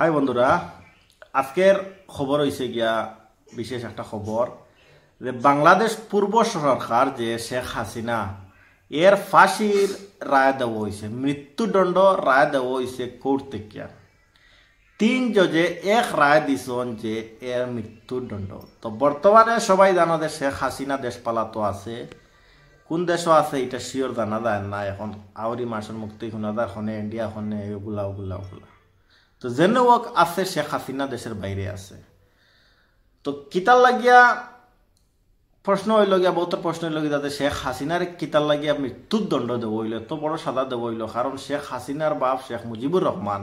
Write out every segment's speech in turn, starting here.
High বন্ধুরা, আজকের খবর হয়েছে গিয়া বিশেষ একটা খবর যে বাংলাদেশ পূর্ব সরকার যে শেখ হাসিনা এর ফাঁসির রায় দেওয়া হয়েছে, মৃত্যুদণ্ড রায় দেওয়া হয়েছে কোর্ট থেকে। 3 জজে এক রায় দিছেন যে এর মৃত্যুদণ্ড। তো বর্তমানে সবাই জানো যে শেখ হাসিনা দেশ পালাতো আছে, কোন দেশও আছে এটা শিওর জানা যায় না। এখন আউরি মাসের মুক্তি শুনাদার হনে ইন্ডিয়া হনে ওগুলা ওগুলা ওগুলা। তো যেন হোক আছে শেখ হাসিনা দেশের বাইরে আছে। তো কিতার লাগিয়া প্রশ্ন হইল গিয়া, বহুত প্রশ্ন হইল গিয়া যাতে শেখ হাসিনার কিতার লাগিয়া মৃত্যুদণ্ড দেব হইল, এত বড় সাজা দেব হইল। কারণ শেখ হাসিনার বাপ শেখ মুজিবুর রহমান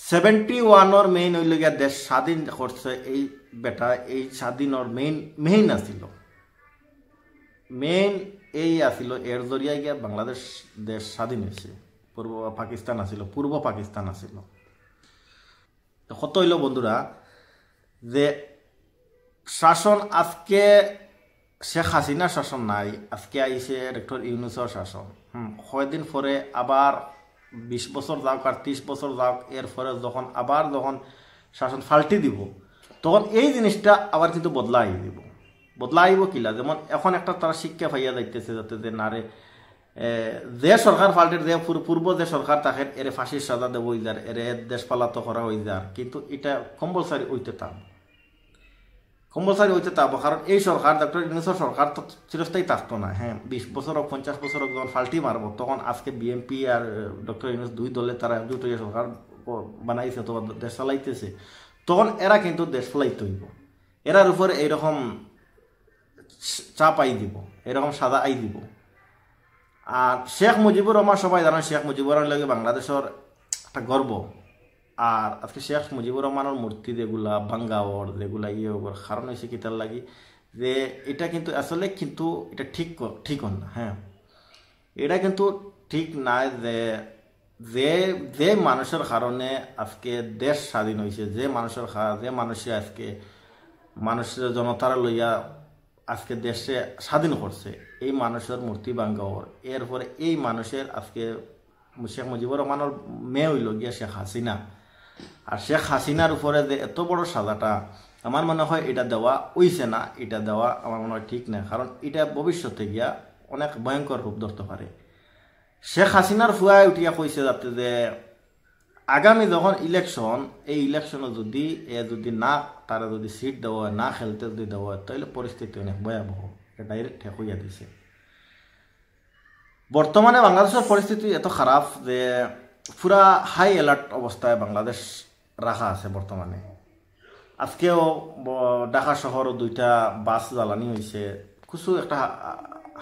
71 মেইন হইল গিয়া দেশ স্বাধীন করছে। এই বেটা এই স্বাধীনের মেইন আসিল, মেইন এই আসিল এর জরিয়া গিয়া বাংলাদেশ দেশ স্বাধীন হয়েছে। পূর্ব পাকিস্তান আসিল, পূর্ব পাকিস্তান আসিল। কত হইল বন্ধুরা যে শাসন আজকে শেখ হাসিনার শাসন নাই, আজকে আইসে ডক্টর ইউনূসের শাসন। কয়েকদিন পরে আবার 20 বছর যাওক আর 30 বছর যাওক, এর পরে যখন শাসন ফাল্টি দিব, তখন এই জিনিসটা আবার কিন্তু বদলা আইব কিলা। যেমন এখন একটা তারা শিক্ষা পাইয়া যাইতেছে যাতে যে নারে যে সরকার ফাল্টের যে পূর্ব যে সরকার তাকে এর ফাঁসির সাজা দেব হয়ে যার, এর দেশ পালাতো করা হয়ে যার। কিন্তু এটা কম্পালসারি হইতে তাব কারণ এই সরকার ডক্টর ইউনূসের সরকার তো চিরস্থায়ী থাকতো না। 20 বছর হোক 50 বছর হোক, যখন ফাল্টি মারবো তখন আজকে বিএনপি আর ডক্টর ইউনূস দুই দলে তারা একজোট হয়ে সরকার বানাইছে অথবা দেশ চালাইতেছে, তখন এরা কিন্তু দেশ চালাইতে হইব। এরার উপরে এইরকম চাপ আই দিব, এরকম সাজা আই দিব। আর শেখ মুজিবুর রহমান সবাই জানেন, শেখ মুজিবুর রহমান লাগে বাংলাদেশের একটা গর্ব। আর আজকে শেখ মুজিবুর রহমানের মূর্তি যেগুলা ভাঙ্গাওয়ার যেগুলা ওর কারণ হয়েছে কি তার লাগি যে এটা কিন্তু আসলে কিন্তু এটা ঠিক না। এটা কিন্তু ঠিক নাই যে মানুষের কারণে আজকে দেশ স্বাধীন হয়েছে, যে মানুষে আজকে মানুষের জনতারা লইয়া আজকে দেশে স্বাধীন করছে, এই মানুষের মূর্তি ভাঙ্গাওয়ার। এরপরে এই মানুষের আজকে শেখ মুজিবুর রহমানের মেয়ে হইল গিয়া শেখ হাসিনা। আর শেখ হাসিনার উপরে যে এত বড় সাজাটা, আমার মনে হয় এটা দেওয়া হইছে না, এটা দেওয়া আমার মনে হয় ঠিক না। কারণ এটা ভবিষ্যতে গিয়া অনেক ভয়ঙ্কর রূপ ধরতে পারে। শেখ হাসিনার ফুয়ায় উঠিয়া কইছে যাতে যে আগামী যখন ইলেকশন, এই ইলেকশনে যদি না তারা যদি সিট দেওয়া হয়, না খেলতে যদি দেওয়া হয়, তাহলে পরিস্থিতি অনেক ভয়াবহ। এটা ডাইরেক্ট ঠেক হইয়া দিছে। বর্তমানে বাংলাদেশের পরিস্থিতি এত খারাপ যে পুরা হাই অ্যালার্ট অবস্থায় বাংলাদেশ রাখা আছে বর্তমানে। আজকেও ঢাকা শহর 2টা বাস জ্বালানি হয়েছে, কিছু একটা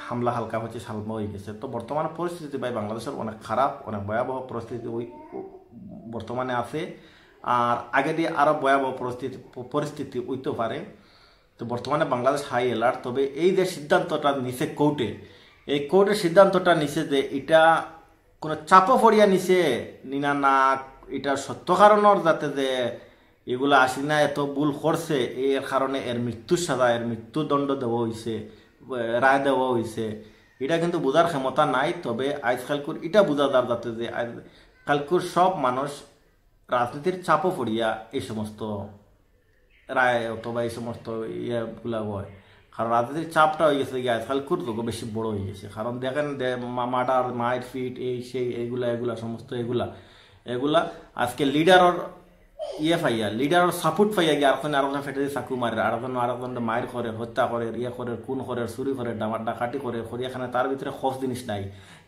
হামলা হালকা হচ্ছে সালমা হয়ে গেছে। তো বর্তমানে পরিস্থিতি ভাই বাংলাদেশের অনেক খারাপ, অনেক ভয়াবহ পরিস্থিতি বর্তমানে আছে। আর আগে দিয়ে আরো ভয়াবহ পরিস্থিতি হইতে পারে। তো বর্তমানে বাংলাদেশ হাই অ্যালার্ট। তবে এই যে সিদ্ধান্তটা নিছে কোর্টে, এই কোর্টের সিদ্ধান্তটা নিছে যে এটা কোনো চাপও পড়িয়া নিছে নিনা না, এটা সত্য কারণের যাতে যে এগুলা হাসিনা এত ভুল করছে এর কারণে এর মৃত্যুর সাজা, এর মৃত্যুদণ্ড দেওয়া হয়েছে, রায় দেওয়া হয়েছে, এটা কিন্তু বোঝার ক্ষমতা নাই। তবে আজকালকুর এটা বোঝা যার যাতে যে কালকুর সব মানুষ রাজনীতির চাপও পড়িয়া এই সমস্ত রায় অথবা এই সমস্ত ইয়েগুলা হয়। কারণ রাজনীতির চাপটা হয়ে গেছে গিয়ে আজকাল খুব বেশি বড় হয়ে গেছে। কারণ দেখেন মার্ডার, মায়ের ফিট, এই সেই এগুলা সমস্ত এগুলা আজকে লিডারের লিডারের সাপোর্ট পাইয়া গিয়ে আরেকজন ফেটে দিয়ে চাকু মারে, আরেকজন মায়ের করে, হত্যা করে, করে, খুন করে, চুরি করে, ডাকাতি করে, এখানে তার ভিতরে খোঁজ জিনিস নাই।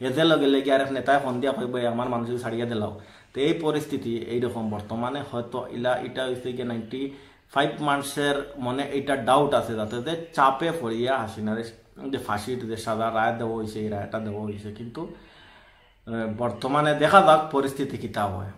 এদের লগে লেগে আর নেতায় সন্ধিয়া কইব আমার মানুষকে ছাড়িয়ে দিলাও। তো এই পরিস্থিতি এইরকম বর্তমানে হয়তো এটা হয়েছে গিয়ে 95 মানুষের মনে এইটা ডাউট আছে যাতে যে চাপে পড়িয়া হাসিনার যে ফাঁসির যে সাজা রায় দেওয়া হয়েছে, এই রায়টা দেওয়া হয়েছে। কিন্তু বর্তমানে দেখা যাক পরিস্থিতি কিতা হয়।